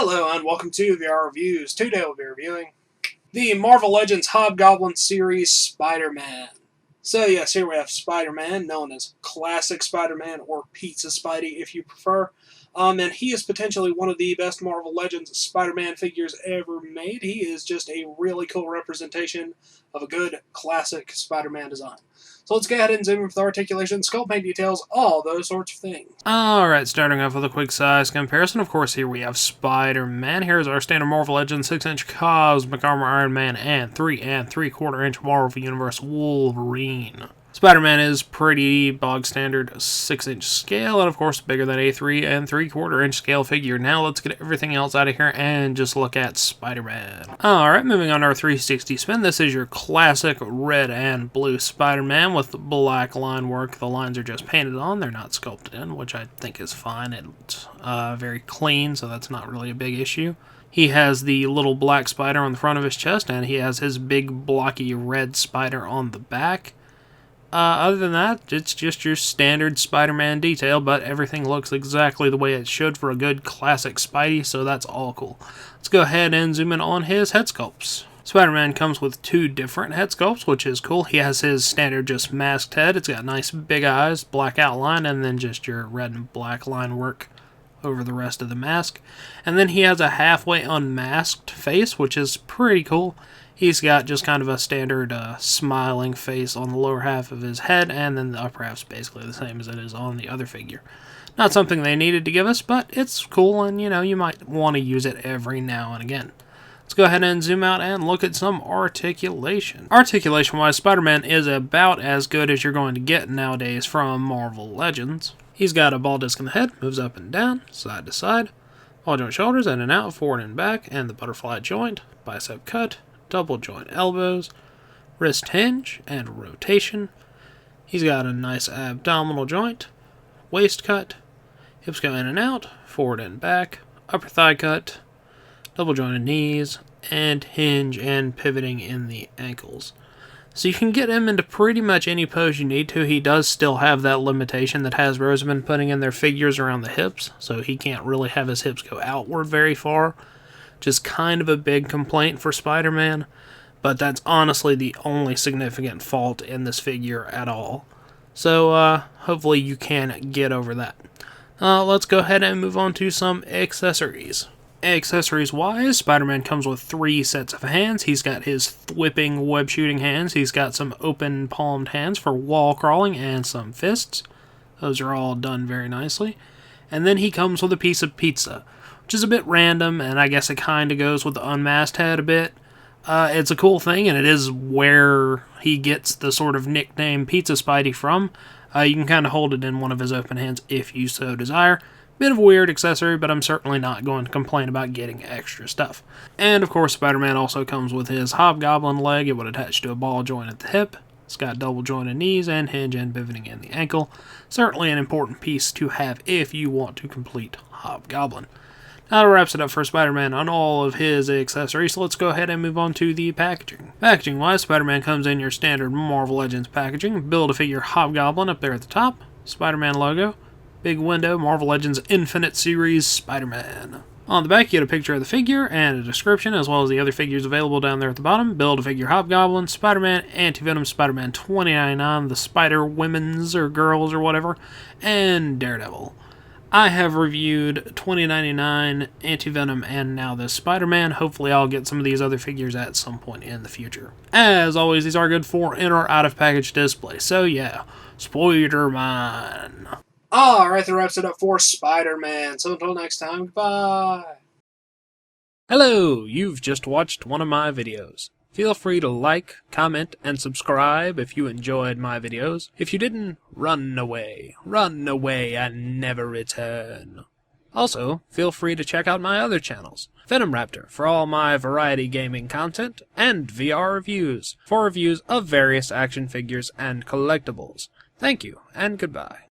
Hello and welcome to VR Reviews. Today we'll be reviewing the Marvel Legends Hobgoblin series Spider-Man. So yes, here we have Spider-Man, known as Classic Spider-Man or Pizza Spidey if you prefer. And he is potentially one of the best Marvel Legends Spider-Man figures ever made. He is just a really cool representation of a good classic Spider-Man design. So let's go ahead and zoom in with articulation, sculpt paint details, all those sorts of things. Alright, starting off with a quick size comparison. Of course, here we have Spider-Man. Here's our standard Marvel Legends 6-inch Cosmic Armor Iron Man and 3 3/4 inch Marvel Universe Wolverine. Spider-Man is pretty bog standard 6-inch scale, and of course bigger than a 3 3/4 inch scale figure. Now let's get everything else out of here and just look at Spider-Man. Alright, moving on to our 360 spin. This is your classic red and blue Spider-Man with black line work. The lines are just painted on, they're not sculpted in, which I think is fine. It's very clean, so that's not really a big issue. He has the little black spider on the front of his chest, and he has his big blocky red spider on the back. Other than that, it's just your standard Spider-Man detail, but everything looks exactly the way it should for a good classic Spidey, so that's all cool. Let's go ahead and zoom in on his head sculpts. Spider-Man comes with two different head sculpts, which is cool. He has his standard just masked head. It's got nice big eyes, black outline, and then just your red and black line work over the rest of the mask. And then he has a halfway unmasked face, which is pretty cool. He's got just kind of a standard smiling face on the lower half of his head, and then the upper half's basically the same as it is on the other figure. Not something they needed to give us, but it's cool, and you might want to use it every now and again. Let's go ahead and zoom out and look at some articulation. Articulation-wise, Spider-Man is about as good as you're going to get nowadays from Marvel Legends. He's got a ball disc in the head, moves up and down, side to side, ball joint shoulders, in and out, forward and back, and the butterfly joint, bicep cut, double joint elbows, wrist hinge, and rotation. He's got a nice abdominal joint, waist cut, hips go in and out, forward and back, upper thigh cut, double jointed knees, and hinge and pivoting in the ankles. So you can get him into pretty much any pose you need to. He does still have that limitation that Hasbro's been putting in their figures around the hips, so he can't really have his hips go outward very far. Just kind of a big complaint for Spider-Man, but that's honestly the only significant fault in this figure at all. So hopefully you can get over that. Let's go ahead and move on to some accessories. Accessories-wise, Spider-Man comes with 3 sets of hands. He's got his whipping web-shooting hands. He's got some open-palmed hands for wall crawling and some fists. Those are all done very nicely. And then he comes with a piece of pizza, which is a bit random, and I guess it kind of goes with the unmasked head a bit. It's a cool thing, and it is where he gets the sort of nickname Pizza Spidey from. You can kind of hold it in one of his open hands if you so desire. Bit of a weird accessory, but I'm certainly not going to complain about getting extra stuff. And of course, Spider-Man also comes with his Hobgoblin leg. It would attach to a ball joint at the hip. It's got double jointed knees and hinge and pivoting in the ankle. Certainly an important piece to have if you want to complete Hobgoblin. That wraps it up for Spider-Man on all of his accessories, so let's go ahead and move on to the packaging. Packaging-wise, Spider-Man comes in your standard Marvel Legends packaging. Build-A-Figure Hobgoblin up there at the top. Spider-Man logo. Big window, Marvel Legends Infinite Series Spider-Man. On the back, you get a picture of the figure and a description, as well as the other figures available down there at the bottom. Build-A-Figure Hobgoblin, Spider-Man, Anti-Venom, Spider-Man 2099, the Spider-Women's or Girls or whatever, and Daredevil. I have reviewed 2099, Anti-Venom, and now this Spider-Man. Hopefully I'll get some of these other figures at some point in the future. As always, these are good for in or out of package display. So yeah, Spider-Man. Alright, that wraps it up for Spider-Man. So until next time, goodbye. Hello, you've just watched one of my videos. Feel free to like, comment, and subscribe if you enjoyed my videos. If you didn't, run away and never return. Also, feel free to check out my other channels, Venom Raptor for all my variety gaming content, and VR Reviews for reviews of various action figures and collectibles. Thank you, and goodbye.